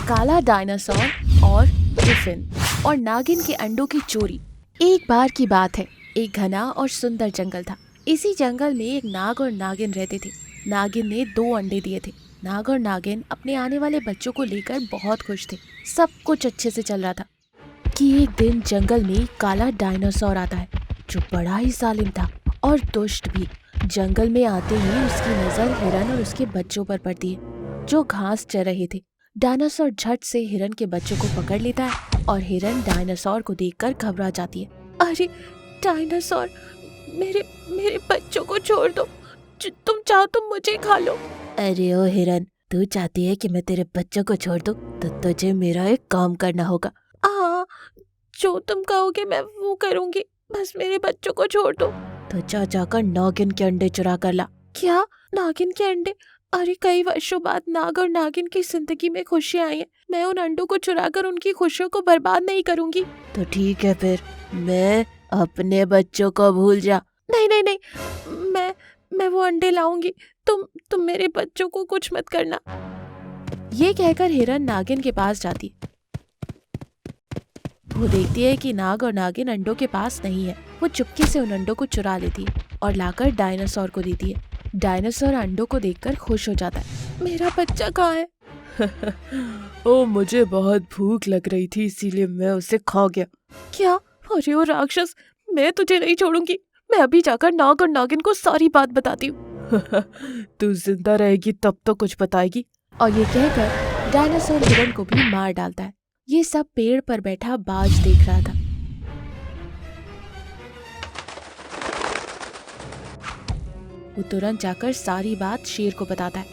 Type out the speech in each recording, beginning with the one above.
काला डायनासोर और ग्रिफिन और नागिन के अंडों की चोरी। एक बार की बात है, एक घना और सुंदर जंगल था। इसी जंगल में एक नाग और नागिन रहते थे। नागिन ने 2 अंडे दिए थे। नाग और नागिन अपने आने वाले बच्चों को लेकर बहुत खुश थे। सब कुछ अच्छे से चल रहा था कि एक दिन जंगल में काला डायनासोर आता है, जो बड़ा ही जालिम था और दुष्ट भी। जंगल में आते ही उसकी नजर हिरन और उसके बच्चों पर पड़ती है, जो घास चर रहे थे। डायनासोर झट से हिरन के बच्चों को पकड़ लेता है और हिरन डायनासोर को देखकर घबरा जाती है। अरे डायनासोर, मेरे मेरे बच्चों को छोड़ दो, तुम चाहो तो मुझे खा लो। अरे ओ हिरन, तू चाहती है कि मैं तेरे बच्चों को छोड़ दूं, तो तुझे मेरा एक काम करना होगा। हाँ, जो तुम कहोगे मैं वो करूंगी, बस मेरे बच्चों को छोड़ दो। तो जाकर नागिन के अंडे चुरा कर ला। क्या? नागिन के अंडे? अरे कई वर्षों बाद नाग और नागिन की जिंदगी में खुशियाँ आई हैं। मैं उन अंडों को चुराकर उनकी खुशियों को बर्बाद नहीं करूंगी। तो ठीक है फिर, मैं अपने बच्चों को भूल जा। नहीं नहीं नहीं, मैं वो अंडे लाऊंगी। तुम मेरे बच्चों को कुछ मत करना। ये कहकर हिरन नागिन के पास जाती। वो देखती है कि नाग और नागिन अंडों के पास नहीं है। वो चुपके से उन अंडों को चुरा लेती है और लाकर डायनासोर को देती है। डायनासोर अंडों को देखकर खुश हो जाता है। मेरा बच्चा कहाँ है? ओ, मुझे बहुत भूख लग रही थी, इसीलिए मैं उसे खा गया। क्या? अरे ओ राक्षस, मैं तुझे नहीं छोड़ूंगी। मैं अभी जाकर नाग और नागिन को सारी बात बताती हूँ। तू जिंदा रहेगी तब तो कुछ बताएगी। और ये कहकर डायनासोर हिरन को भी मार डालता है। ये सब पेड़ पर बैठा बाज देख रहा था। वो तुरंत जाकर सारी बात शेर को बताता है।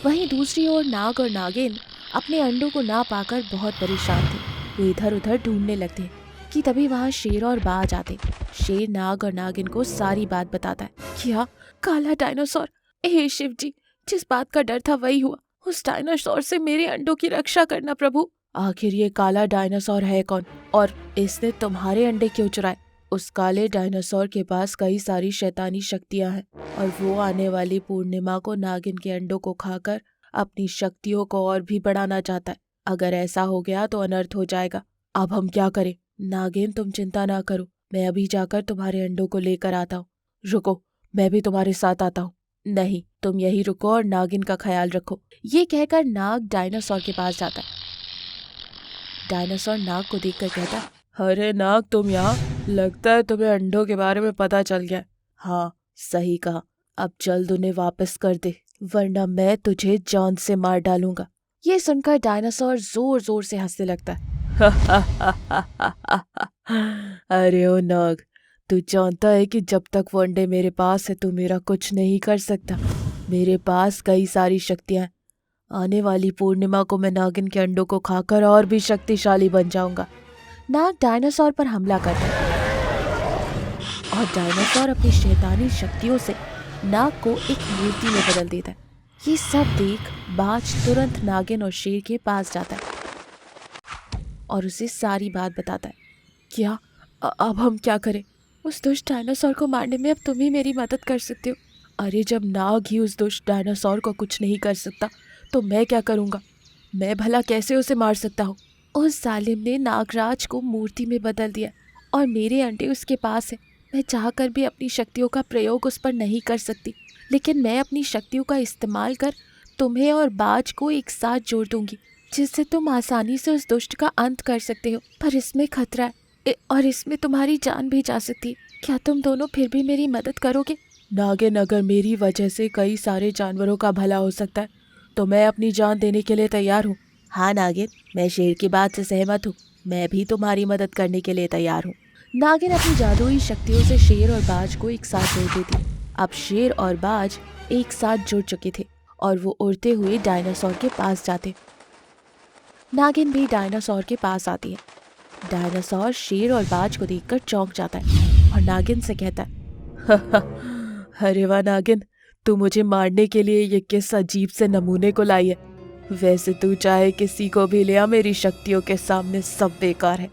वहीं दूसरी ओर नाग और नागिन अपने अंडों को ना पाकर बहुत परेशान थे। वो इधर उधर ढूंढने लगते कि तभी वहाँ शेर और बाज आते। शेर नाग और नागिन को सारी बात बताता है। क्या? काला डायनासोर? हे शिव जी, जिस बात का डर था वही हुआ। उस डायनासोर से मेरे अंडों की रक्षा करना प्रभु। आखिर ये काला डायनासोर है कौन, और इसने तुम्हारे अंडे क्यों चुराए? उस काले डायनासोर के पास कई सारी शैतानी शक्तियां हैं और वो आने वाली पूर्णिमा को नागिन के अंडों को खाकर अपनी शक्तियों को और भी बढ़ाना चाहता है। अगर ऐसा हो गया तो अनर्थ हो जाएगा। अब हम क्या करें? नागिन, तुम चिंता ना करो, मैं अभी जाकर तुम्हारे अंडों को लेकर आता हूँ। रुको, मैं भी तुम्हारे साथ आता हूँ। नहीं, तुम यही रुको और नागिन का ख्याल रखो। ये कहकर नाग डायनासोर के पास जाता है। डायनासोर नाग को देखकर कहता है, अरे नाग, तुम यहाँ? लगता है तुम्हें अंडों के बारे में पता चल गया। हाँ, सही कहा। अब जल्द उन्हें वापस कर दे, वरना मैं तुझे जान से मार डालूंगा। ये सुनकर डायनासोर जोर जोर से हंसने लगता है। अरे ओ नाग, तू जानता है कि जब तक वो अंडे मेरे पास है तू मेरा कुछ नहीं कर सकता। मेरे पास कई सारी शक्तियां हैं। आने वाली पूर्णिमा को मैं नागिन के अंडों को खाकर और भी शक्तिशाली बन जाऊंगा। नाग डायनासोर पर हमला करता है और डायनासोर अपनी शैतानी शक्तियों से नाग को एक मूर्ति में बदल देता है। ये सब देख बाज तुरंत नागिन और शेर के पास जाता है और उसे सारी बात बताता है। क्या? अब हम क्या करें? उस दुष्ट डायनासोर को मारने में अब तुम ही मेरी मदद कर सकते हो। अरे जब नाग ही उस दुष्ट डायनासोर को कुछ नहीं कर सकता तो मैं क्या करूँगा? मैं भला कैसे उसे मार सकता हूँ? उस जालिम ने नागराज को मूर्ति में बदल दिया और मेरे अंडे उसके पास है। मैं चाहकर भी अपनी शक्तियों का प्रयोग उस पर नहीं कर सकती, लेकिन मैं अपनी शक्तियों का इस्तेमाल कर तुम्हें और बाज को एक साथ जोड़ दूंगी, जिससे तुम आसानी से उस दुष्ट का अंत कर सकते हो। पर इसमें खतरा है और इसमें तुम्हारी जान भी जा सकती है। क्या तुम दोनों फिर भी मेरी मदद करोगे? नागिन, अगर मेरी वजह से कई सारे जानवरों का भला हो सकता है तो मैं अपनी जान देने के लिए तैयार हूँ। हाँ नागिन, मैं शेर की बात से सहमत हूँ। मैं भी तुम्हारी मदद करने के लिए तैयार हूँ। नागिन अपनी जादुई शक्तियों से शेर और बाज को एक साथ जोड़ देती। अब शेर और बाज एक साथ जुड़ चुके थे और वो उड़ते हुए डायनासोर के पास जाते। नागिन भी डायनासोर के पास आती है। डायनासोर शेर और बाज को देखकर चौंक जाता है और नागिन से कहता है, अरे वाह नागिन, तू मुझे मारने के लिए ये किस अजीब से नमूने को लाई है। वैसे तू चाहे किसी को भी ले आ, मेरी शक्तियों के सामने सब बेकार है।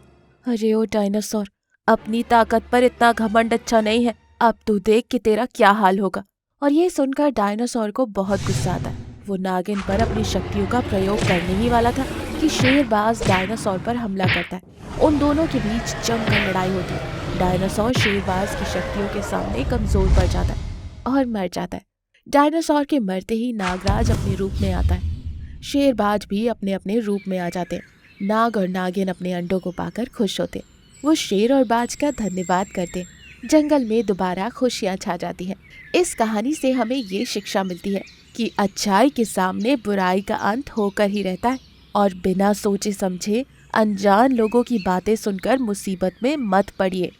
अरे ओ डायनासोर, अपनी ताकत पर इतना घमंड अच्छा नहीं है। अब तू देख कि तेरा क्या हाल होगा। और ये सुनकर डायनासोर को बहुत गुस्सा आता है वो नागिन पर अपनी शक्तियों का प्रयोग करने ही वाला था कि शेरबाज डायनासोर पर हमला करता है। उन दोनों के बीच जमकर लड़ाई होती है। डायनासोर शेरबाज की शक्तियों के सामने कमजोर पड़ जाता है और मर जाता है। डायनासोर के मरते ही नागराज अपने रूप में आता है। शेरबाज भी अपने अपने रूप में आ जाते हैं। नाग और नागिन अपने अंडों को पाकर खुश होते। वो शेर और बाज का धन्यवाद करते। जंगल में दोबारा खुशियां छा जाती हैं। इस कहानी से हमें ये शिक्षा मिलती है कि अच्छाई के सामने बुराई का अंत होकर ही रहता है और बिना सोचे समझे अनजान लोगों की बातें सुनकर मुसीबत में मत पड़िए।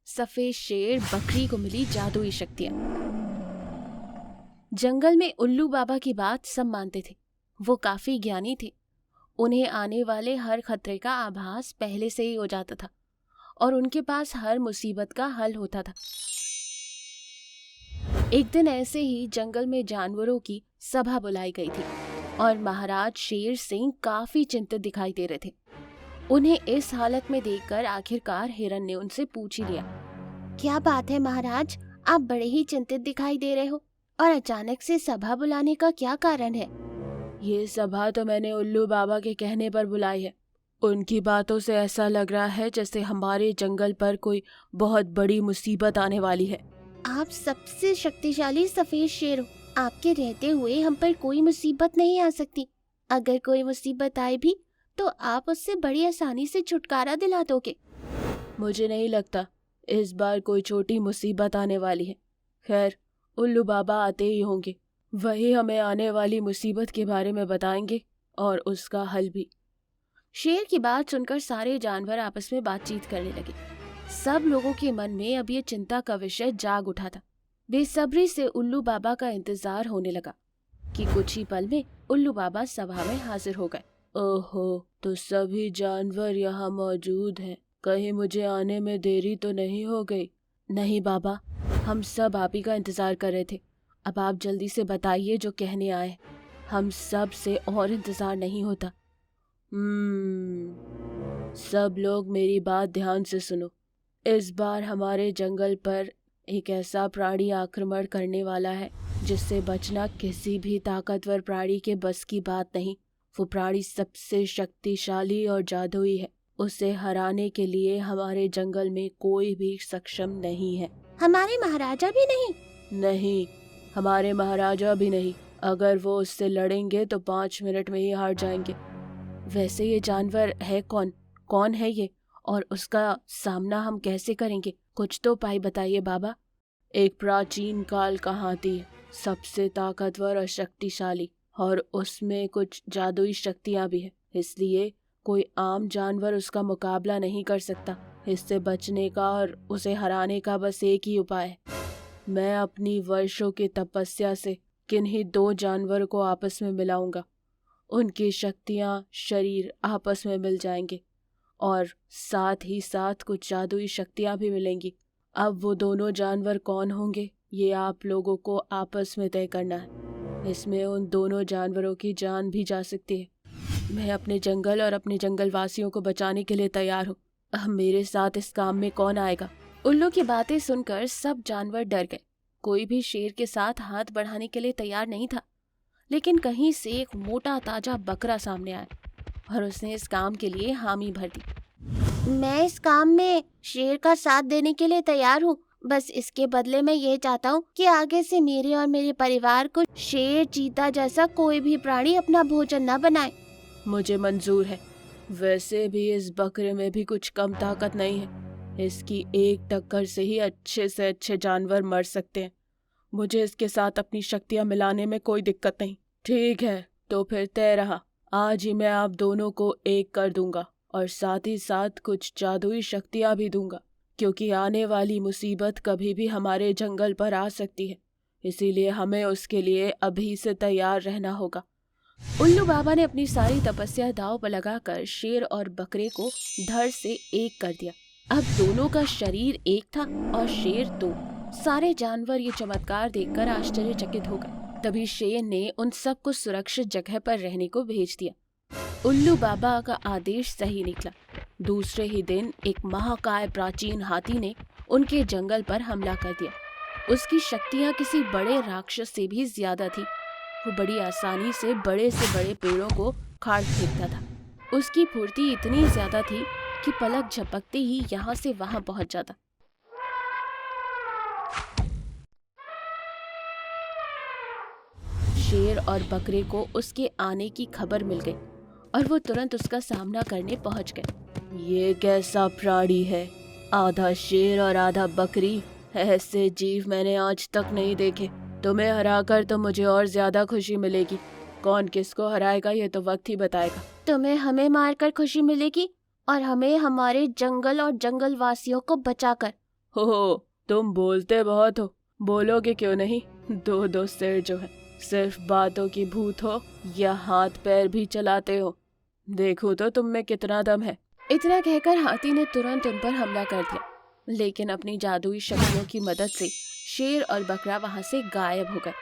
सफेद शेर बकरी को मिली जादुई शक्तियां। जंगल में उल्लू बाबा की बात सब मानते थे। वो काफी ज्ञानी थे। उन्हें आने वाले हर खतरे का आभास पहले से ही हो जाता था और उनके पास हर मुसीबत का हल होता था। एक दिन ऐसे ही जंगल में जानवरों की सभा बुलाई गई थी और महाराज शेर सिंह काफी चिंतित दिखाई दे रहे थे। उन्हें इस हालत में देखकर आखिरकार हिरन ने उनसे पूछ ही लिया, क्या बात है महाराज, आप बड़े ही चिंतित दिखाई दे रहे हो और अचानक से सभा बुलाने का क्या कारण है? ये सभा तो मैंने उल्लू बाबा के कहने पर बुलाई है। उनकी बातों से ऐसा लग रहा है जैसे हमारे जंगल पर कोई बहुत बड़ी मुसीबत आने वाली है। आप सबसे शक्तिशाली सफेद शेर हो। आपके रहते हुए हम पर कोई मुसीबत नहीं आ सकती। अगर कोई मुसीबत आए भी तो आप उससे बड़ी आसानी से छुटकारा दिला दोगे। मुझे नहीं लगता इस बार कोई छोटी मुसीबत आने वाली है। खैर, उल्लू बाबा आते ही होंगे। वही हमें आने वाली मुसीबत के बारे में बताएंगे और उसका हल भी। शेर की बात सुनकर सारे जानवर आपस में बातचीत करने लगे। सब लोगों के मन में अब ये चिंता का विषय जाग उठा था। बेसब्री से उल्लू बाबा का इंतजार होने लगा कि कुछ ही पल में उल्लू बाबा सभा में हाजिर हो गए। ओहो, तो सभी जानवर यहाँ मौजूद हैं। कहीं मुझे आने में देरी तो नहीं हो गई? नहीं बाबा, हम सब आप ही का इंतजार कर रहे थे। अब आप जल्दी से बताइए जो कहने आए। हम सब से और इंतजार नहीं होता। सब लोग मेरी बात ध्यान से सुनो। इस बार हमारे जंगल पर एक ऐसा प्राणी आक्रमण करने वाला है जिससे बचना किसी भी ताकतवर प्राणी के बस की बात नहीं। वो प्राणी सबसे शक्तिशाली और जादुई है। उसे हराने के लिए हमारे जंगल में कोई भी सक्षम नहीं है। हमारे महाराजा भी नहीं? नहीं, हमारे महाराजा भी नहीं। अगर वो उससे लड़ेंगे तो 5 मिनट में ही हार जाएंगे। वैसे ये जानवर है कौन? कौन है ये और उसका सामना हम कैसे करेंगे? कुछ तो उपाय बताइए बाबा। एक प्राचीन काल का हाथी है, सबसे ताकतवर और शक्तिशाली, और उसमें कुछ जादुई शक्तियां भी है। इसलिए कोई आम जानवर उसका मुकाबला नहीं कर सकता। इससे बचने का और उसे हराने का बस एक ही उपाय है। मैं अपनी वर्षों की तपस्या से किन्हीं 2 जानवरों को आपस में मिलाऊंगा। उनकी शक्तियां शरीर आपस में मिल जाएंगे और साथ ही साथ कुछ जादुई शक्तियां भी मिलेंगी। अब वो दोनों जानवर कौन होंगे ये आप लोगों को आपस में तय करना है। इसमें उन दोनों जानवरों की जान भी जा सकती है। मैं अपने जंगल और अपने जंगल वासियों को बचाने के लिए तैयार हूँ। अब मेरे साथ इस काम में कौन आएगा? उल्लू की बातें सुनकर सब जानवर डर गए। कोई भी शेर के साथ हाथ बढ़ाने के लिए तैयार नहीं था। लेकिन कहीं से एक मोटा ताजा बकरा सामने आया और उसने इस काम के लिए हामी भर दी। मैं इस काम में शेर का साथ देने के लिए तैयार हूँ। बस इसके बदले मैं ये चाहता हूँ कि आगे से मेरे और मेरे परिवार को शेर, चीता जैसा कोई भी प्राणी अपना भोजन न बनाए। मुझे मंजूर है। वैसे भी इस बकरे में भी कुछ कम ताकत नहीं है। इसकी एक टक्कर से ही अच्छे से अच्छे जानवर मर सकते हैं। मुझे इसके साथ अपनी शक्तियां मिलाने में कोई दिक्कत नहीं। ठीक है, तो फिर तय रहा। आज ही मैं आप दोनों को एक कर दूंगा और साथ ही साथ कुछ जादुई शक्तियां भी दूंगा, क्योंकि आने वाली मुसीबत कभी भी हमारे जंगल पर आ सकती है। इसीलिए हमें उसके लिए अभी से तैयार रहना होगा। उल्लू बाबा ने अपनी सारी तपस्या दांव पर लगाकर शेर और बकरे को धड़ से एक कर दिया। अब दोनों का शरीर एक था और शेर 2। सारे जानवर ये चमत्कार देखकर आश्चर्यचकित हो गए। तभी शेर ने उन सबको सुरक्षित जगह पर रहने को भेज दिया। उल्लू बाबा का आदेश सही निकला। दूसरे ही दिन एक महाकाय प्राचीन हाथी ने उनके जंगल पर हमला कर दिया। उसकी शक्तियां किसी बड़े राक्षस से भी ज्यादा थी। वो बड़ी आसानी से बड़े पेड़ों को खाड़ फेंकता था। उसकी फुर्ती इतनी ज्यादा थी कि पलक झपकते ही यहाँ से वहां पहुंच जाता। शेर और बकरे को उसके आने की खबर मिल गई और वो तुरंत उसका सामना करने पहुंच गए। ये कैसा प्राणी है, आधा शेर और आधा बकरी। ऐसे जीव मैंने आज तक नहीं देखे। तुम्हें हराकर तो मुझे और ज्यादा खुशी मिलेगी। कौन किसको हराएगा ये तो वक्त ही बताएगा। तुम्हें हमें मारकर खुशी मिलेगी और हमें हमारे जंगल और जंगल वासियों को बचाकर। हो, तुम बोलते बहुत हो, बोलोगे क्यों नहीं। दो सिर जो है, सिर्फ बातों की भूत हो या हाथ पैर भी चलाते हो। देखो तो तुम में कितना दम है। इतना कहकर हाथी ने तुरंत उन पर हमला कर दिया, लेकिन अपनी जादुई शक्तियों की मदद से शेर और बकरा वहां से गायब हो गए।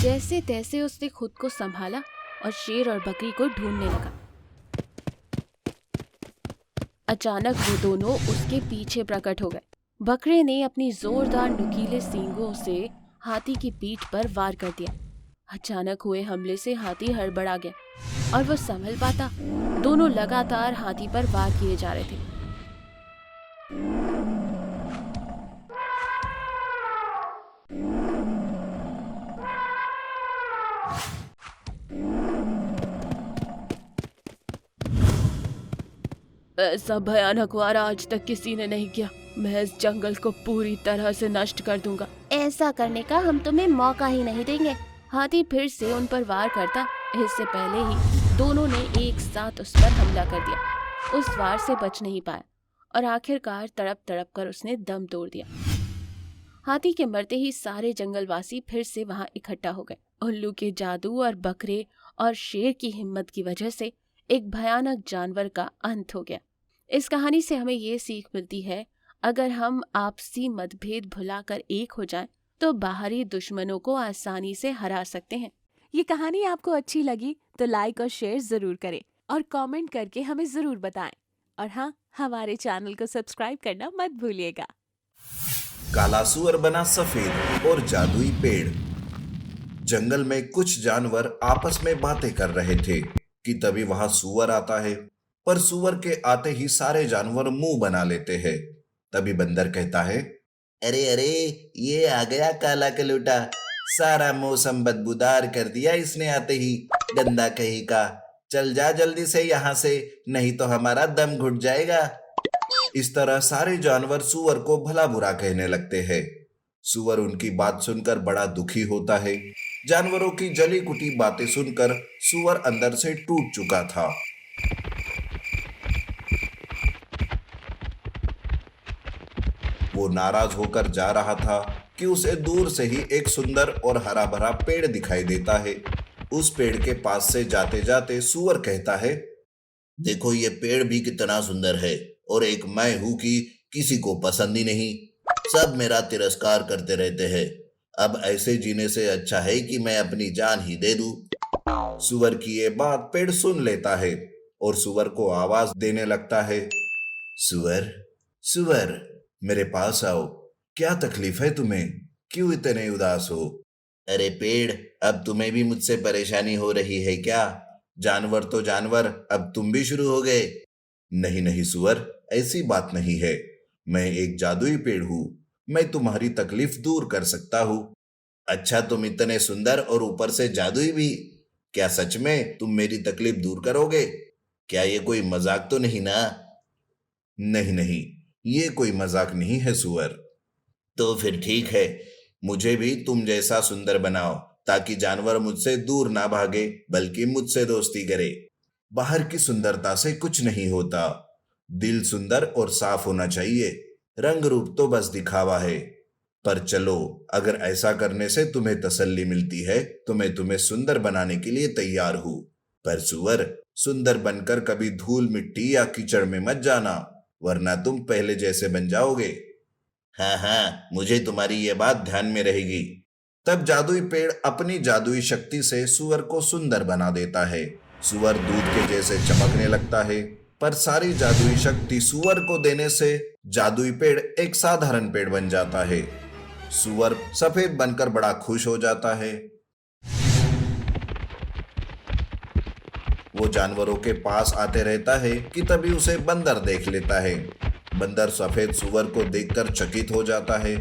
जैसे तैसे उसने खुद को संभाला और शेर और बकरी को ढूंढने लगा। अचानक वो दोनों उसके पीछे प्रकट हो गए। बकरे ने अपनी जोरदार नुकीले सींगों से हाथी की पीठ पर वार कर दिया। अचानक हुए हमले से हाथी हड़बड़ा गया और वो संभल पाता। दोनों लगातार हाथी पर वार किए जा रहे थे। ऐसा भयानक वार आज तक किसी ने नहीं किया। मैं इस जंगल को पूरी तरह से नष्ट कर दूंगा। ऐसा करने का हम तुम्हें मौका ही नहीं देंगे। हाथी फिर से उन पर वार करता। इससे पहले ही दोनों ने एक साथ उस पर हमला कर दिया। उस वार से बच नहीं पाया और आखिरकार तड़प तड़प कर उसने दम तोड़ दिया। हाथी के मरते ही सारे जंगलवासी फिर से वहां इकट्ठा हो गए। उल्लू के जादू और बकरे और शेर की हिम्मत की वजह से एक भयानक जानवर का अंत हो गया। इस कहानी से हमें ये सीख मिलती है, अगर हम आपसी मतभेद भुलाकर एक हो जाएं, तो बाहरी दुश्मनों को आसानी से हरा सकते हैं। ये कहानी आपको अच्छी लगी तो लाइक और शेयर जरूर करें और कमेंट करके हमें जरूर बताएं। और हाँ, हमारे चैनल को सब्सक्राइब करना मत भूलिएगा। काला सुअर बना सफेद और जादुई पेड़। जंगल में कुछ जानवर आपस में बातें कर रहे थे कि तभी वहां सुअर आता है। पर सुअर के आते ही सारे जानवर मुंह बना लेते हैं। तभी बंदर कहता है, अरे अरे, ये आ गया काला कलूटा। सारा मौसम बदबूदार कर दिया इसने आते ही। गंदा कहीं का, चल जा जल्दी से यहाँ से, नहीं तो हमारा दम घुट जाएगा। इस तरह सारे जानवर सुअर को भला बुरा कहने लगते हैं। सुअर उनकी बात सुनकर बड़ा दुखी होता है। जानवरों की जली कुटी बातें सुनकर सुअर अंदर से टूट चुका था। वो नाराज होकर जा रहा था कि उसे दूर से ही एक सुंदर और हरा भरा पेड़ दिखाई देता है। उस पेड़ के पास से जाते जाते सुअर कहता है, देखो ये पेड़ भी कितना सुंदर है और एक मैं हूं कि किसी को पसंद ही नहीं। सब मेरा तिरस्कार करते रहते हैं। अब ऐसे जीने से अच्छा है कि मैं अपनी जान ही दे दूं। सुअर की ये बात पेड़ सुन लेता है और सुअर को आवाज देने लगता है, सुअर सुअर, मेरे पास आओ। क्या तकलीफ है तुम्हें? क्यों इतने उदास हो? अरे पेड़, अब तुम्हें भी मुझसे परेशानी हो रही है क्या? जानवर तो जानवर, अब तुम भी शुरू हो गए। नहीं नहीं सुअर, ऐसी बात नहीं है। मैं एक जादुई पेड़ हूँ। मैं तुम्हारी तकलीफ दूर कर सकता हूँ। अच्छा, तुम इतने सुंदर और ऊपर से जादुई भी? क्या सच में तुम मेरी तकलीफ दूर करोगे? क्या ये कोई मजाक तो नहीं ना? नहीं नहीं, ये कोई मजाक नहीं है सुअर। तो फिर ठीक है, मुझे भी तुम जैसा सुंदर बनाओ ताकि जानवर मुझसे दूर ना भागे बल्कि मुझसे दोस्ती करे। बाहर की सुंदरता से कुछ नहीं होता, दिल सुंदर और साफ होना चाहिए। रंग रूप तो बस दिखावा है। पर चलो, अगर ऐसा करने से तुम्हें तसल्ली मिलती है तो मैं तुम्हें सुंदर बनाने के लिए तैयार हूँ। पर सुअर, सुंदर बनकर कभी धूल मिट्टी या कीचड़ में मत जाना, वरना तुम पहले जैसे बन जाओगे। हाँ हाँ, मुझे तुम्हारी ये बात ध्यान में रहेगी। तब जादुई पेड़ अपनी जादुई शक्ति से सुअर को सुंदर बना देता है। सुअर दूध के जैसे चमकने लगता है। पर सारी जादुई शक्ति सुअर को देने से जादुई पेड़ एक साधारण पेड़ बन जाता है। सुअर सफेद बनकर बड़ा खुश हो जाता है। वो जानवरों के पास आते रहता है कि तभी उसे बंदर देख लेता है। बंदर सफेद सुअर को देखकर चकित हो जाता है।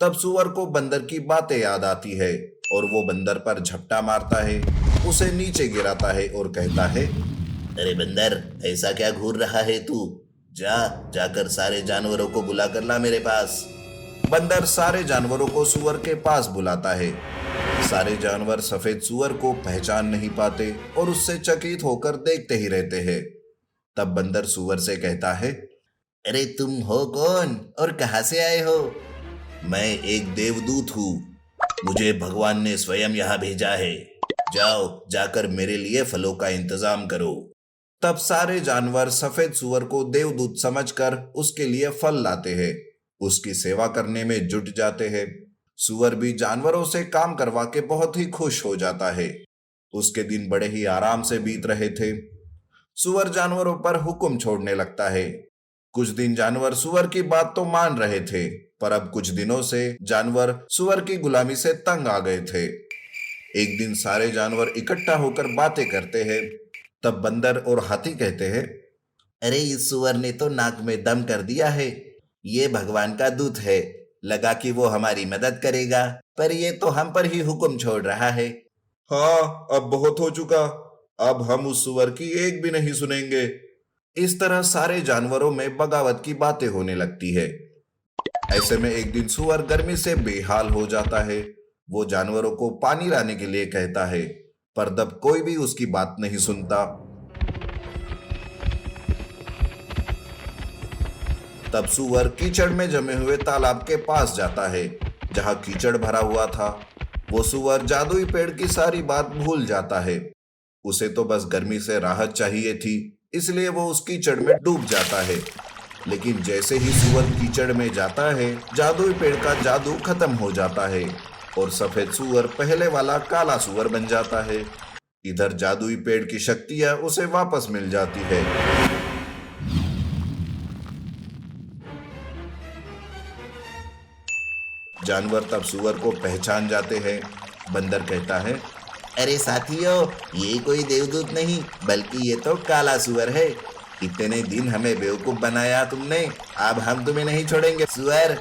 तब सुअर को बंदर की बातें याद आती है और वो बंदर पर झपटा मारता है, उसे नीचे गिराता है और कहता है, अरे बंदर, ऐसा क्या घूर रहा है तू? जाकर सारे जानवरों को बुला कर ला मेरे पास। बंदर सारे जानवरों को सुअर के पास बुलाता है। सारे जानवर सफेद सुअर को पहचान नहीं पाते और उससे चकित होकर देखते ही रहते हैं। तब बंदर सुअर से कहता है, अरे तुम हो कौन और कहां से आए हो? मैं एक देवदूत हूँ, मुझे भगवान ने स्वयं यहाँ भेजा है। जाकर मेरे लिए फलों का इंतजाम करो। तब सारे जानवर सफेद सुअर को देवदूत समझकर उसके लिए फल लाते हैं, उसकी सेवा करने में जुट जाते हैं। सुअर भी जानवरों से काम करवा के बहुत ही खुश हो जाता है। उसके दिन बड़े ही आराम से बीत रहे थे। सुअर जानवरों पर हुक्म छोड़ने लगता है। कुछ दिन जानवर सुअर की बात तो मान रहे थे, पर अब कुछ दिनों से जानवर सुअर की गुलामी से तंग आ गए थे। एक दिन सारे जानवर इकट्ठा होकर बातें करते हैं। तब बंदर और हाथी कहते हैं, अरे इस सुअर ने तो नाक में दम कर दिया है, ये भगवान का दूत है, लगा कि वो हमारी मदद करेगा, पर ये तो हम पर ही हुक्म छोड़ रहा है। हाँ, अब बहुत हो चुका, अब हम उस सुअर की एक भी नहीं सुनेंगे। इस तरह सारे जानवरों में बगावत की बातें होने लगती है। ऐसे में एक दिन सुअर गर्मी से बेहाल हो जाता है। वो जानवरों को पानी लाने के लिए कहता है, पर तब कोई भी उसकी बात नहीं सुनता। तब सुअर कीचड़ में जमे हुए तालाब के पास जाता है, जहां कीचड़ भरा हुआ था। वो सुअर जादुई पेड़ की सारी बात भूल जाता है। उसे तो बस गर्मी से राहत चाहिए थी, इसलिए वो उस कीचड़ में डूब जाता है। लेकिन जैसे ही सुअर कीचड़ में जाता है, जादुई पेड़ का जादू खत्म हो जाता है और सफेद सुअर पहले वाला काला सुअर बन जाता है। इधर जादुई पेड़ की शक्तियां उसे वापस मिल जाती है। जानवर तब सुअर को पहचान जाते हैं। बंदर कहता है, अरे साथियों, ये कोई देवदूत नहीं बल्कि ये तो काला सुअर है। इतने दिन हमें बेवकूफ बनाया तुमने, अब हम तुम्हें नहीं छोड़ेंगे सुअर।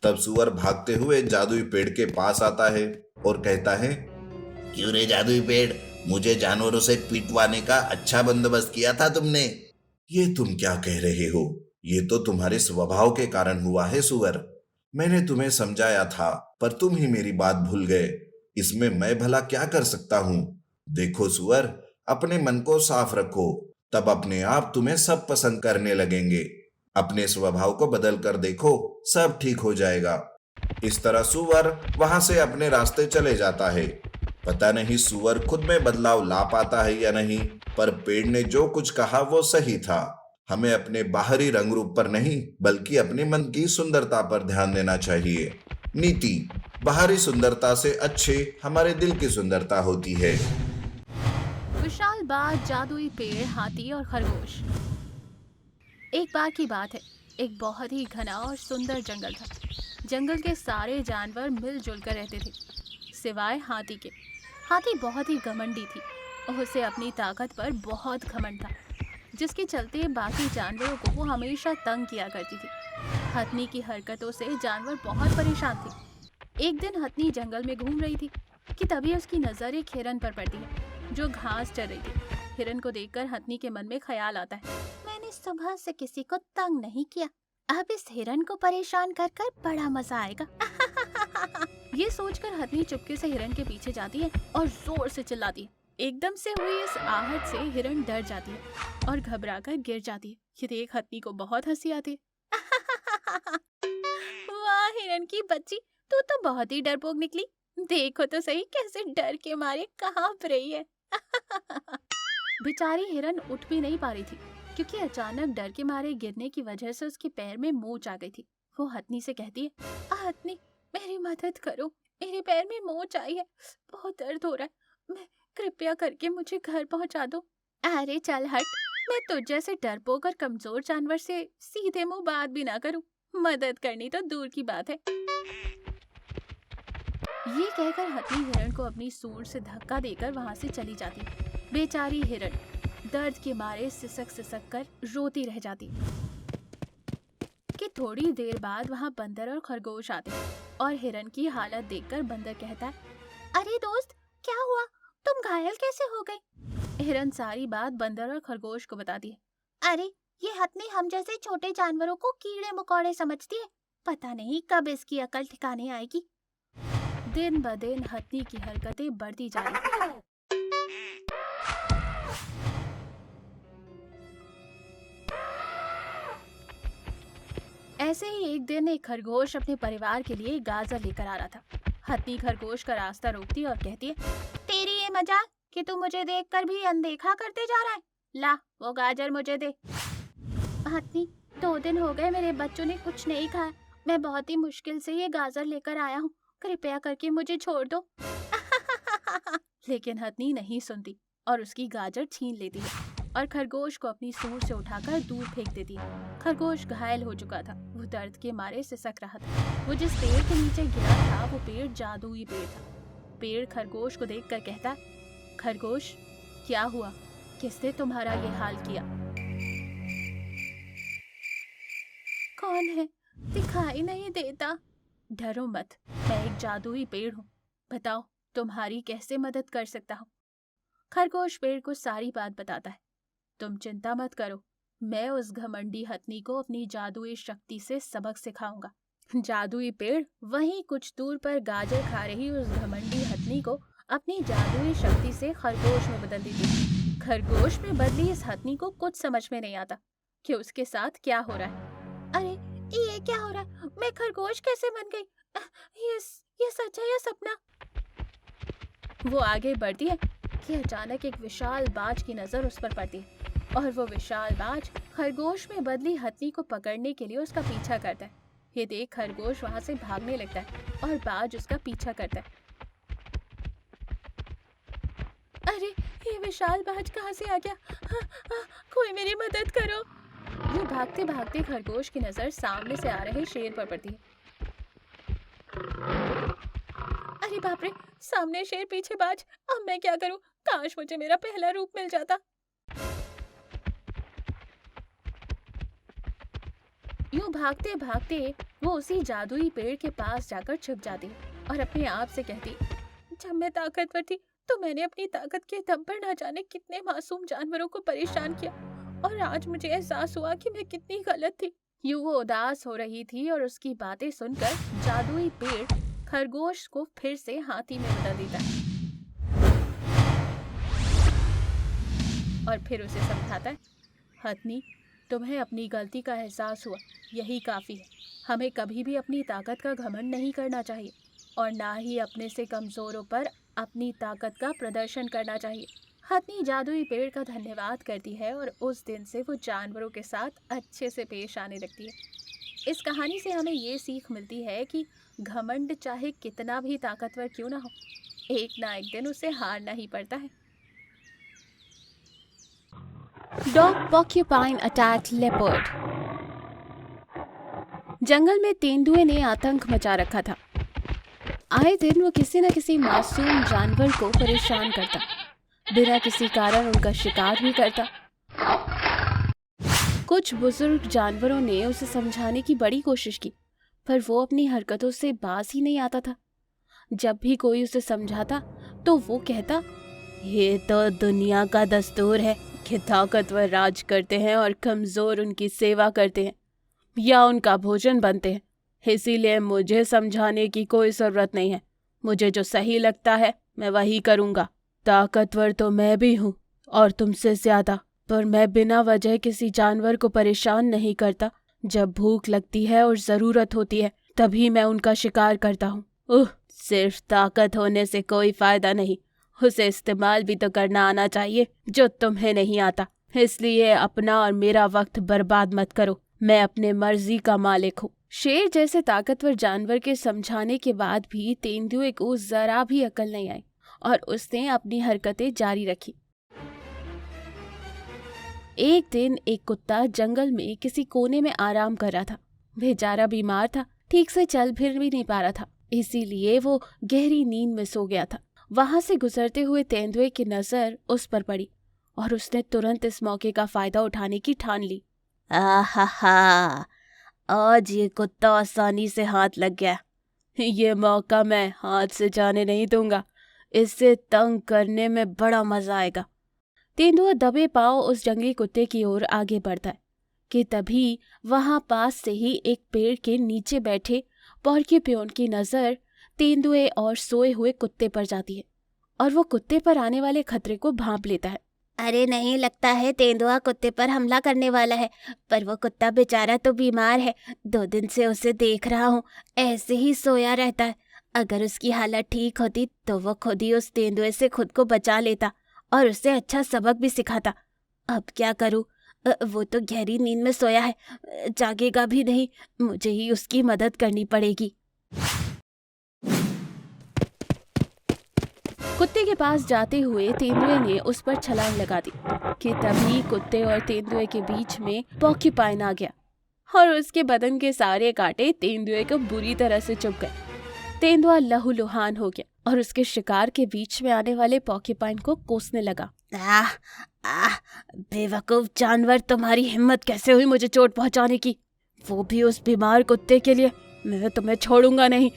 तब सुअर भागते हुए जादुई पेड़ के पास आता है और कहता है, क्यों रे जादुई पेड़, मुझे जानवरों से पिटवाने का अच्छा बंदोबस्त किया था तुमने। ये तुम क्या कह रहे हो? ये तो तुम्हारे स्वभाव के कारण हुआ है सुअर। मैंने तुम्हें समझाया था, पर तुम ही मेरी बात भूल गए। इसमें मैं भला क्या कर सकता हूँ? देखो सुअर, अपने मन को साफ रखो, तब अपने आप तुम्हें सब पसंद करने लगेंगे। अपने स्वभाव को बदल कर देखो, सब ठीक हो जाएगा। इस तरह सुअर वहां से अपने रास्ते चले जाता है। पता नहीं सुअर खुद में बदलाव ला पाता है या नहीं, पर पेड़ ने जो कुछ कहा वो सही था। हमें अपने बाहरी रंग रूप पर नहीं, बल्कि अपने मन की सुंदरता पर ध्यान देना चाहिए। नीति: बाहरी सुंदरता से अच्छे हमारे दिल की सुंदरता होती है। विशाल बाग, जादुई पेड़, हाथी और खरगोश। एक बार की बात है, एक बहुत ही घना और सुंदर जंगल था। जंगल के सारे जानवर मिलजुल कर रहते थे, सिवाय हाथी के। हाथी बहुत ही घमंडी थी और उसे अपनी ताकत पर बहुत घमंड था, जिसके चलते बाकी जानवरों को वो हमेशा तंग किया करती थी। हथनी की हरकतों से जानवर बहुत परेशान थे। एक दिन हथनी जंगल में घूम रही थी कि तभी उसकी नज़र एक हिरन पर पड़ती है, जो घास चर रही थी। हिरन को देखकर हथनी के मन में ख्याल आता है, मैंने सुबह से किसी को तंग नहीं किया, अब इस हिरन को परेशान कर कर बड़ा मजा आएगा। ये सोचकर हथनी चुपके से हिरन के पीछे जाती है और जोर से चिल्लाती है। एकदम से हुई इस आहट से हिरन डर जाती है और घबराकर गिर जाती है। ये देख हथनी को बहुत हंसी आती है। वाह हिरन की बच्ची, तू तो बहुत ही डरपोक निकली। देखो तो सही कैसे डर के मारे कांप रही है। बेचारी हिरन उठ भी नहीं पा रही थी, क्योंकि अचानक डर के मारे गिरने की वजह से उसके पैर में मोच आ गई थी। वो हथनी से कहती है, हथनी मेरी मदद करो, मेरे पैर में मोच आई है, बहुत दर्द हो रहा है, मैं कृपया करके मुझे घर पहुंचा दो। अरे चल हट, मैं तुझ जैसे डरपोक और कमजोर जानवर से सीधे मुंह बात भी ना करूं, मदद करनी तो दूर की बात है। ये कहकर हथनी हिरण को अपनी सूंड से धक्का देकर वहां से चली जाती। बेचारी हिरण दर्द के मारे सिसक सिसक कर रोती रह जाती। कि थोड़ी देर बाद वहां बंदर और खरगोश आते और हिरण की हालत देखकर बंदर कहता है, अरे दोस्त, क्या हुआ? तुम घायल कैसे हो गई? हिरण सारी बात बंदर और खरगोश को बताती है। अरे, ये हथनी हम जैसे छोटे जानवरों को कीड़े मकोड़े समझती है। पता नहीं कब इसकी अकल ठिकाने आएगी। दिन ब दिन हथनी की हरकतें बढ़ती जा रही थी। ऐसे ही एक दिन एक खरगोश अपने परिवार के लिए गाजर लेकर आ रहा था। हथनी खरगोश का रास्ता रोकती और कहती है, तेरी ये मजाल कि तू मुझे देखकर भी अनदेखा करते जा रहा है। ला, वो गाजर मुझे दे। हथनी, 2 दिन हो गए मेरे बच्चों ने कुछ नहीं खाया। मैं बहुत ही मुश्किल से ये गाजर लेकर आया हूँ। कृपया करके मुझे छोड़ दो। लेकिन हथनी नहीं सुनती और उसकी गाजर छीन लेती है और खरगोश को अपनी सूंड से उठाकर दूर फेंक देती है। खरगोश घायल हो चुका था। वो दर्द के मारे सिसक रहा था। वो जिस पेड़ के नीचे गिरा था वो पेड़ जादुई पेड़ था। पेड़ खरगोश को देखकर कहता, खरगोश, क्या हुआ? किसने तुम्हारा ये हाल किया? कौन है? दिखाई नहीं देता। डरो मत, मैं एक जादुई पेड़ हूँ। बताओ, तुम्हारी कैसे मदद कर सकता हूँ? खरगोश पेड़ को सारी बात बताता है। तुम चिंता मत करो, मैं उस घमंडी हथनी को अपनी जादुई शक्ति से सबक सिखाऊंगा। जादुई पेड़ वहीं कुछ दूर पर गाजर खा रही उस घमंडी हथनी को अपनी जादुई शक्ति से खरगोश में बदल देती। खरगोश में बदली इस हथनी को कुछ समझ में नहीं आता कि उसके साथ क्या हो रहा है। अरे, ये क्या हो रहा है? मैं खरगोश कैसे बन गई? ये सच है या सपना? वो आगे बढ़ती है कि अचानक एक विशाल बाज की नजर उस पर पड़ती है और वो विशाल बाज खरगोश में बदली हथनी को पकड़ने के लिए उसका पीछा करता है। ये देख खरगोश वहां से भागने लगता है और बाज उसका पीछा करता है। अरे, ये विशाल बाज कहाँ से आ गया? कोई मेरी मदद करो। वो भागते भागते खरगोश की नजर सामने से आ रहे शेर पर पड़ती है। अरे बाप रे, सामने शेर, पीछे बाज। अब मैं क्या करूं? काश मुझे मेरा पहला रूप मिल जाता। यूं भागते भागते वो उसी जादुई पेड़ के पास जाकर छुप जाती और अपने आप से कहती, जब मैं ताकतवर थी तो मैंने अपनी ताकत के दम पर ना जाने कितने मासूम जानवरों को परेशान किया और आज मुझे एहसास हुआ कि मैं कितनी गलत थी। यूं वो उदास हो रही थी और उसकी बातें सुनकर जादुई पेड़ खरगोश को फिर से हाथी में बदल देता है और फिर उसे समझाता है, हथनी, तुम्हें अपनी गलती का एहसास हुआ, यही काफ़ी है। हमें कभी भी अपनी ताकत का घमंड नहीं करना चाहिए और ना ही अपने से कमज़ोरों पर अपनी ताकत का प्रदर्शन करना चाहिए। हथनी जादुई पेड़ का धन्यवाद करती है और उस दिन से वो जानवरों के साथ अच्छे से पेश आने लगती है। इस कहानी से हमें ये सीख मिलती है कि घमंड चाहे कितना भी ताकतवर क्यों ना हो, एक ना एक दिन उसे हारना ही पड़ता है। Dog porcupine attack leopard. जंगल में तेंदुए ने आतंक मचा रखा था। आए दिन वो किसी न किसी मासूम जानवर को परेशान करता, बिना किसी कारण उनका शिकार भी करता। कुछ बुजुर्ग जानवरों ने उसे समझाने की बड़ी कोशिश की, पर वो अपनी हरकतों से बाज ही नहीं आता था। जब भी कोई उसे समझाता तो वो कहता, ये तो दुनिया का दस्तूर है कि ताकतवर राज करते हैं और कमज़ोर उनकी सेवा करते हैं या उनका भोजन बनते हैं। इसीलिए मुझे समझाने की कोई ज़रूरत नहीं है। मुझे जो सही लगता है मैं वही करूँगा। ताकतवर तो मैं भी हूँ और तुमसे ज़्यादा, पर मैं बिना वजह किसी जानवर को परेशान नहीं करता। जब भूख लगती है और ज़रूरत होती है तभी मैं उनका शिकार करता हूँ। सिर्फ ताकत होने से कोई फ़ायदा नहीं, उसे इस्तेमाल भी तो करना आना चाहिए, जो तुम्हें नहीं आता। इसलिए अपना और मेरा वक्त बर्बाद मत करो। मैं अपने मर्जी का मालिक हूँ। शेर जैसे ताकतवर जानवर के समझाने के बाद भी तेंदुए को जरा भी अकल नहीं आई और उसने अपनी हरकतें जारी रखी। एक दिन एक कुत्ता जंगल में किसी कोने में आराम कर रहा था। बेचारा बीमार था, ठीक से चल फिर भी नहीं पा रहा था। इसीलिए वो गहरी नींद में सो गया था। वहां से गुजरते हुए तेंदुए की नजर उस पर पड़ी और उसने तुरंत इस मौके का फायदा उठाने की ठान ली। आहा, आज ये कुत्ता आसानी से हाथ लग गया। ये मौका मैं हाथ से जाने नहीं दूंगा। इससे तंग करने में बड़ा मजा आएगा। तेंदुआ दबे पांव उस जंगली कुत्ते की ओर आगे बढ़ता है कि तभी वहां पास से ही एक पेड़ के नीचे बैठे पोर्क्यूपिन की नजर तेंदुए और सोए हुए कुत्ते पर जाती है और वो कुत्ते पर आने वाले खतरे को भांप लेता है। अरे नहीं, लगता है तेंदुआ कुत्ते पर हमला करने वाला है। पर वो कुत्ता बेचारा तो बीमार है। 2 दिन से उसे देख रहा हूँ, ऐसे ही सोया रहता है। अगर उसकी हालत ठीक होती तो वो खुद ही उस तेंदुए से खुद को बचा लेता और उसे अच्छा सबक भी सिखाता। अब क्या करूँ? वो तो गहरी नींद में सोया है, जागेगा भी नहीं। मुझे ही उसकी मदद करनी पड़ेगी। कुत्ते के पास जाते हुए तेंदुए ने उस पर छलांग लगा दी कि तभी कुत्ते और तेंदुए के बीच में पोर्क्यूपाइन आ गया और उसके बदन के सारे कांटे तेंदुए को बुरी तरह से चुभ गए। तेंदुआ लहूलुहान हो गया और उसके शिकार के बीच में आने वाले पोर्क्यूपाइन को कोसने लगा। बेवकूफ जानवर, तुम्हारी हिम्मत कैसे हुई मुझे चोट पहुंचाने की, वो भी उस बीमार कुत्ते के लिए। मैं तुम्हें छोड़ूंगा नहीं।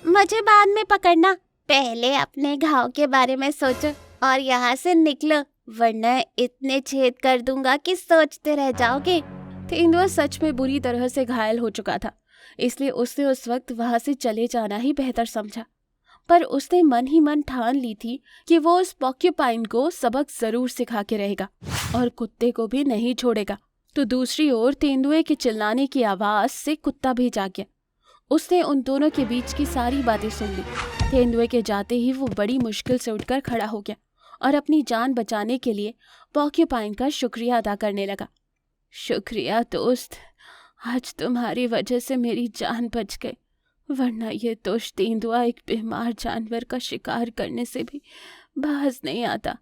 मुझे बाद में पकड़ना, पहले अपने घाव के बारे में सोचो और यहाँ से निकलो, वरना इतने छेद कर दूंगा कि सोचते रह जाओगे। तेंदुआ सच में बुरी तरह से घायल हो चुका था, इसलिए उसने उस वक्त वहां से चले जाना ही बेहतर समझा। पर उसने मन ही मन ठान ली थी कि वो उस पोर्क्यूपाइन को सबक जरूर सिखा के रहेगा और कुत्ते को भी नहीं छोड़ेगा। तो दूसरी ओर तेंदुए के चिल्लाने की आवाज से कुत्ता भी जाग गया। उसने उन दोनों के बीच की सारी बातें सुन ली। तेंदुए के जाते ही वो बड़ी मुश्किल से उठकर खड़ा हो गया और अपनी जान बचाने के लिए पोर्क्यूपाइन का शुक्रिया अदा करने लगा। शुक्रिया दोस्त, आज तुम्हारी वजह से मेरी जान बच गई, वरना ये दोष तेंदुआ एक बीमार जानवर का शिकार करने से भी बाज नहीं आता।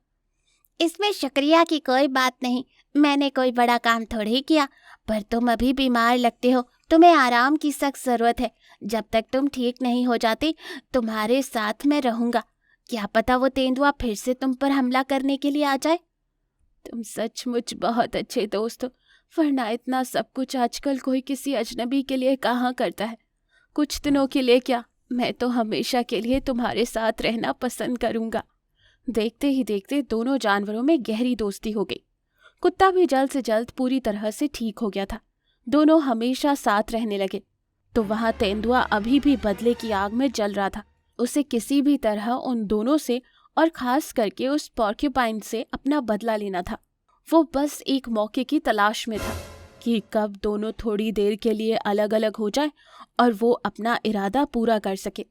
इसमें शुक्रिया की कोई बात नहीं, मैंने कोई बड़ा काम थोड़े ही किया। पर तुम अभी बीमार लगते हो, तुम्हें आराम की सख्त जरूरत है। जब तक तुम ठीक नहीं हो जाते तुम्हारे साथ मैं रहूंगा। क्या पता वो तेंदुआ फिर से तुम पर हमला करने के लिए आ जाए। तुम सचमुच बहुत अच्छे दोस्त हो, वरना इतना सब कुछ आजकल कोई किसी अजनबी के लिए कहाँ करता है। कुछ दिनों के लिए क्या, मैं तो हमेशा के लिए तुम्हारे साथ रहना पसंद करूंगा। देखते ही देखते दोनों जानवरों में गहरी दोस्ती हो गई। कुत्ता भी जल्द से जल्द पूरी तरह से ठीक हो गया था। दोनों हमेशा साथ रहने लगे। तो वहां तेंदुआ अभी भी बदले की आग में जल रहा था। उसे किसी भी तरह उन दोनों से और खास करके उस पोर्क्यूपाइन से अपना बदला लेना था। वो बस एक मौके की तलाश में था कि कब दोनों थोड़ी देर के लिए अलग अलग हो जाए और वो अपना इरादा पूरा कर सके।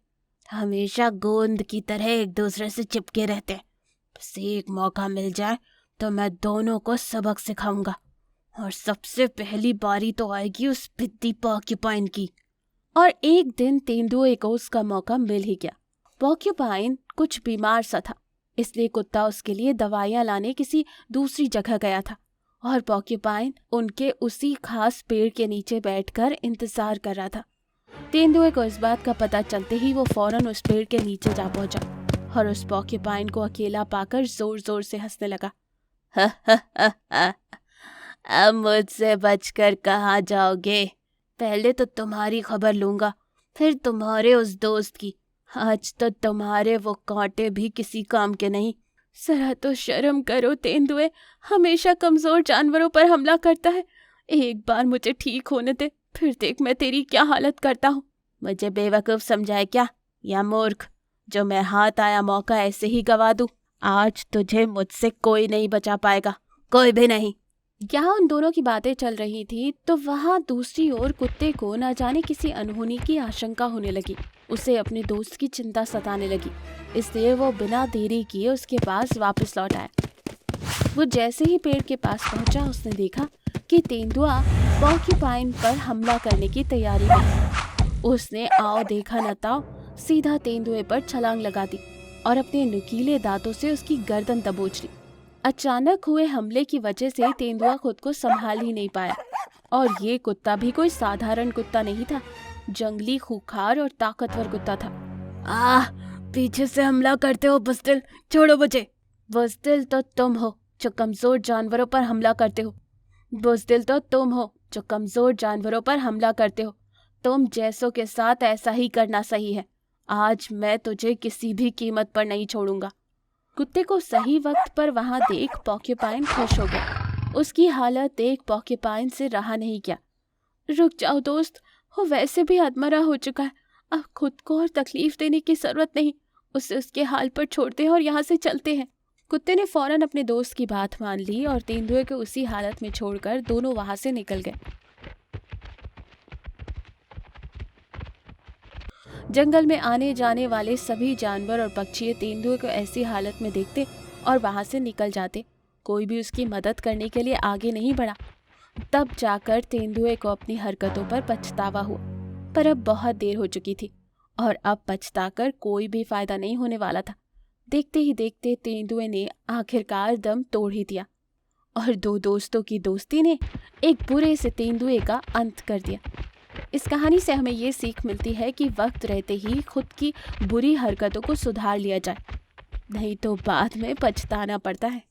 हमेशा गोंद की तरह एक दूसरे से चिपके रहते हैं। बस एक मौका मिल जाए तो मैं दोनों को सबक सिखाऊंगा और सबसे पहली बारी तो आएगी उस भित्ती पोर्क्यूपाइन की। और एक दिन तेंदुए को उसका मौका मिल ही गया। पोर्क्यूपाइन कुछ बीमार सा था, इसलिए कुत्ता उसके लिए दवाइयां लाने किसी दूसरी जगह गया था और पोर्क्यूपाइन उनके उसी खास पेड़ के नीचे बैठकर इंतजार कर रहा था। तेंदुए को इस बात का पता चलते ही वो फौरन उस पेड़ के नीचे जा पहुंचा और उस पोर्क्यूपाइन को अकेला पाकर जोर जोर से हंसने लगा। अब मुझसे बचकर कहाँ जाओगे? पहले तो तुम्हारी खबर लूंगा, फिर तुम्हारे उस दोस्त की। आज तो तुम्हारे वो कांटे भी किसी काम के नहीं। जरा तो शर्म करो तेंदुए, हमेशा कमजोर जानवरों पर हमला करता है। एक बार मुझे ठीक होने दे, फिर देख मैं तेरी क्या हालत करता हूँ। मुझे बेवकूफ समझाए क्या, या मूर्ख, जो मैं हाथ आया मौका ऐसे ही गवा दूं? आज तुझे मुझसे कोई नहीं बचा पाएगा, कोई भी नहीं। यहाँ उन दोनों की बातें चल रही थी तो वहाँ दूसरी ओर कुत्ते को न जाने किसी अनहोनी की आशंका होने लगी। उसे अपने दोस्त की चिंता सताने लगी, इसलिए वो बिना देरी किए उसके पास वापस लौट आया। वो जैसे ही पेड़ के पास पहुंचा उसने देखा कि तेंदुआ पोर्क्यूपाइन पर हमला करने की तैयारी में। उसने आओ देखा न ताओ सीधा तेंदुए पर छलांग लगा दी और अपने नुकीले दांतों से उसकी गर्दन दबोच ली। अचानक हुए हमले की वजह से तेंदुआ खुद को संभाल ही नहीं पाया और ये कुत्ता भी कोई साधारण कुत्ता नहीं था। जंगली, खूंखार और ताकतवर कुत्ता था। पीछे से हमला करते हो बुज़दिल, छोड़ो मुझे। बुज़दिल तो तुम हो जो कमजोर जानवरों पर हमला करते हो। बुज़दिल तो तुम हो जो कमजोर जानवरों पर हमला करते हो। तुम जैसों के साथ ऐसा ही करना सही है। आज मैं तुझे किसी भी कीमत पर नहीं छोड़ूंगा। कुत्ते को सही वक्त पर वहां देख पॉर्क्यूपाइन खुश हो गया। उसकी हालत देख पॉर्क्यूपाइन से रहा नहीं गया। रुक जाओ दोस्त, वो वैसे भी अधमरा हो चुका है। अब खुद को और तकलीफ देने की जरूरत नहीं। उसे उसके हाल पर छोड़ते हैं और यहाँ से चलते हैं। कुत्ते ने फौरन अपने दोस्त की बात मान ली और तेंदुए को उसी हालत में छोड़कर दोनों वहां से निकल गए। जंगल में आने जाने वाले सभी जानवर और पक्षी तेंदुए को ऐसी हालत में देखते और वहां से निकल जाते। कोई भी उसकी मदद करने के लिए आगे नहीं बढ़ा। तब जाकर तेंदुए को अपनी हरकतों पर पछतावा हुआ, पर अब बहुत देर हो चुकी थी और अब पछताकर कोई भी फायदा नहीं होने वाला था। देखते ही देखते तेंदुए ने आखिरकार दम तोड़ ही दिया और दो दोस्तों की दोस्ती ने एक बुरे से तेंदुए का अंत कर दिया। इस कहानी से हमें ये सीख मिलती है कि वक्त रहते ही खुद की बुरी हरकतों को सुधार लिया जाए, नहीं तो बाद में पछताना पड़ता है।